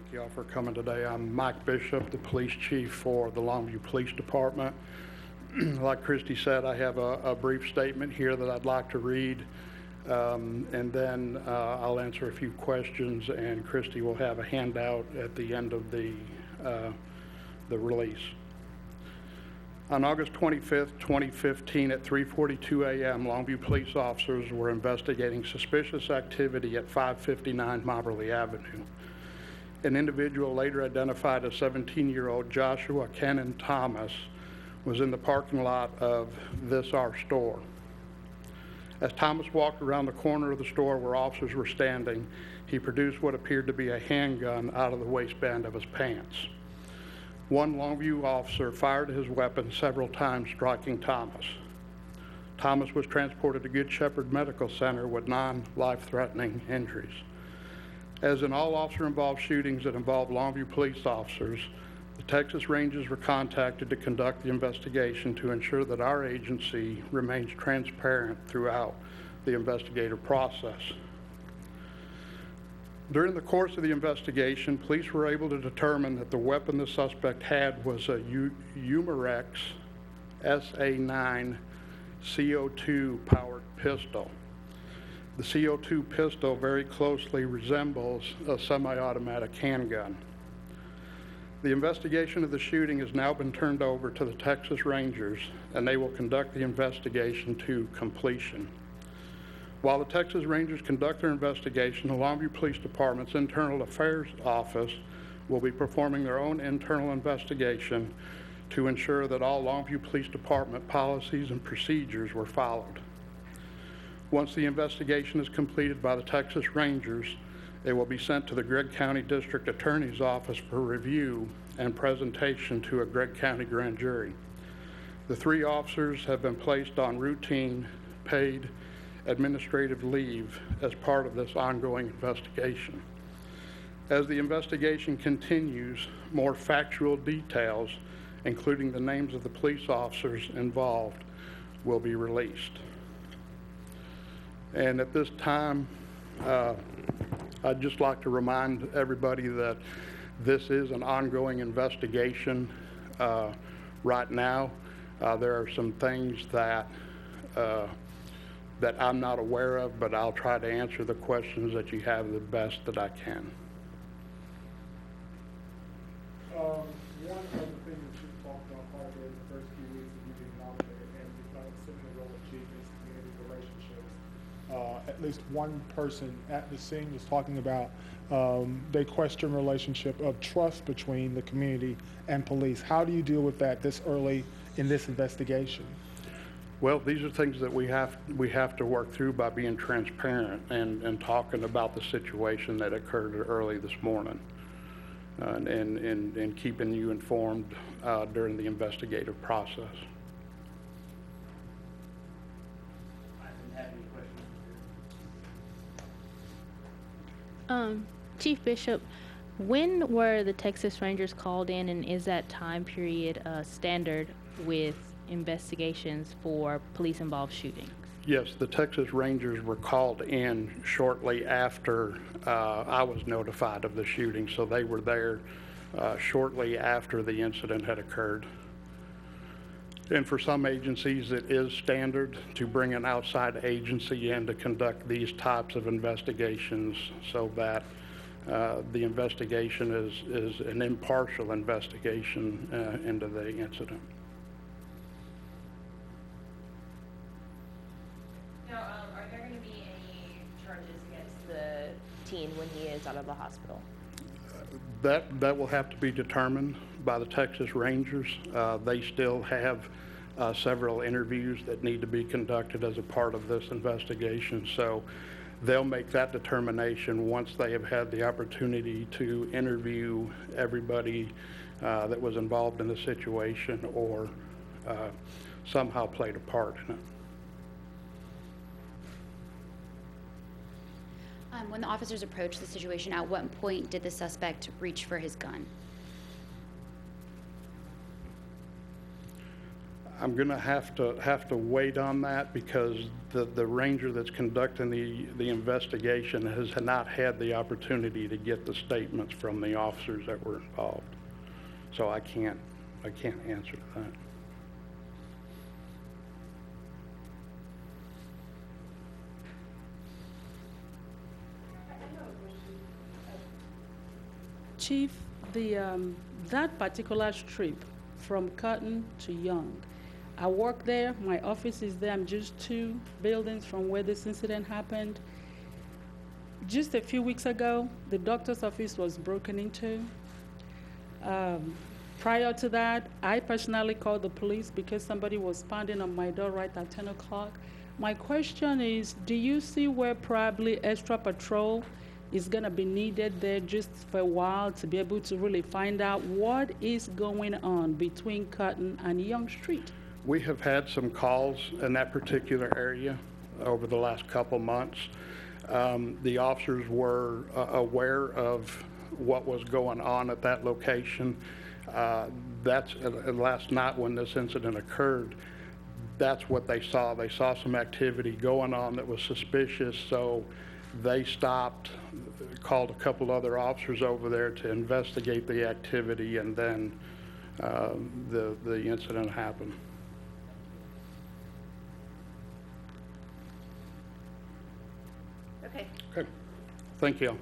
Thank you all for coming today. I'm Mike Bishop, the police chief for the Longview Police Department. Like Christy said, I have a brief statement here that I'd like to read, and then I'll answer a few questions, and Christy will have a handout at the end of the release. On August 25th, 2015, at 3:42 a.m., Longview police officers were investigating suspicious activity at 559 Moberly Avenue. An individual later identified as 17-year-old Joshua Kennan Thomas was in the parking lot of this our store. As Thomas walked around the corner of the store where officers were standing, he produced what appeared to be a handgun out of the waistband of his pants. One Longview officer fired his weapon several times, striking Thomas. Thomas was transported to Good Shepherd Medical Center with non-life-threatening injuries. As in all officer-involved shootings that involve Longview police officers, the Texas Rangers were contacted to conduct the investigation to ensure that our agency remains transparent throughout the investigative process. During the course of the investigation, police were able to determine that the weapon the suspect had was a Umarex SA-9 CO2 powered pistol. The CO2 pistol very closely resembles a semi-automatic handgun. The investigation of the shooting has now been turned over to the Texas Rangers, and they will conduct the investigation to completion. While the Texas Rangers conduct their investigation, the Longview Police Department's Internal Affairs Office will be performing their own internal investigation to ensure that all Longview Police Department policies and procedures were followed. Once the investigation is completed by the Texas Rangers, it will be sent to the Gregg County District Attorney's Office for review and presentation to a Gregg County grand jury. The 3 officers have been placed on routine, paid, administrative leave as part of this ongoing investigation. As the investigation continues, more factual details, including the names of the police officers involved, will be released. And at this time, I'd just like to remind everybody that this is an ongoing investigation right now. There are some things that I'm not aware of, but I'll try to answer the questions that you have the best that I can. One of the things that you talked about quite a bit in the first few weeks of you being nominated and assuming the role of chief is community relationships. At least one person at the scene was talking about they question relationship of trust between the community and police. How do you deal with that this early in this investigation? Well, these are things that we have to work through by being transparent and talking about the situation that occurred early this morning, and keeping you informed during the investigative process. I didn't have any questions. Chief Bishop, when were the Texas Rangers called in, and is that time period standard with investigations for police-involved shootings? Yes, the Texas Rangers were called in shortly after I was notified of the shooting, so they were there shortly after the incident had occurred. And for some agencies, it is standard to bring an outside agency in to conduct these types of investigations so that the investigation is an impartial investigation into the incident. When he is out of the hospital? That will have to be determined by the Texas Rangers. They still have several interviews that need to be conducted as a part of this investigation, so they'll make that determination once they have had the opportunity to interview everybody that was involved in the situation or somehow played a part in it. When the officers approached the situation, at what point did the suspect reach for his gun? I'm going to have to wait on that because the ranger that's conducting the investigation has not had the opportunity to get the statements from the officers that were involved. So I can't answer that. Chief, that particular strip from Cotton to Young, I work there, my office is there, I'm just 2 buildings from where this incident happened. Just a few weeks ago, the doctor's office was broken into. Prior to that, I personally called the police because somebody was pounding on my door right at 10 o'clock. My question is, do you see where probably extra patrol is going to be needed there just for a while to be able to really find out what is going on between Cotton and Young Street? We have had some calls in that particular area over the last couple months. The officers were aware of what was going on at that location. That's last night when this incident occurred. That's what they saw. They saw some activity going on that was suspicious, so they stopped, called a couple other officers over there to investigate the activity, and then the incident happened. Okay. Okay. Thank you.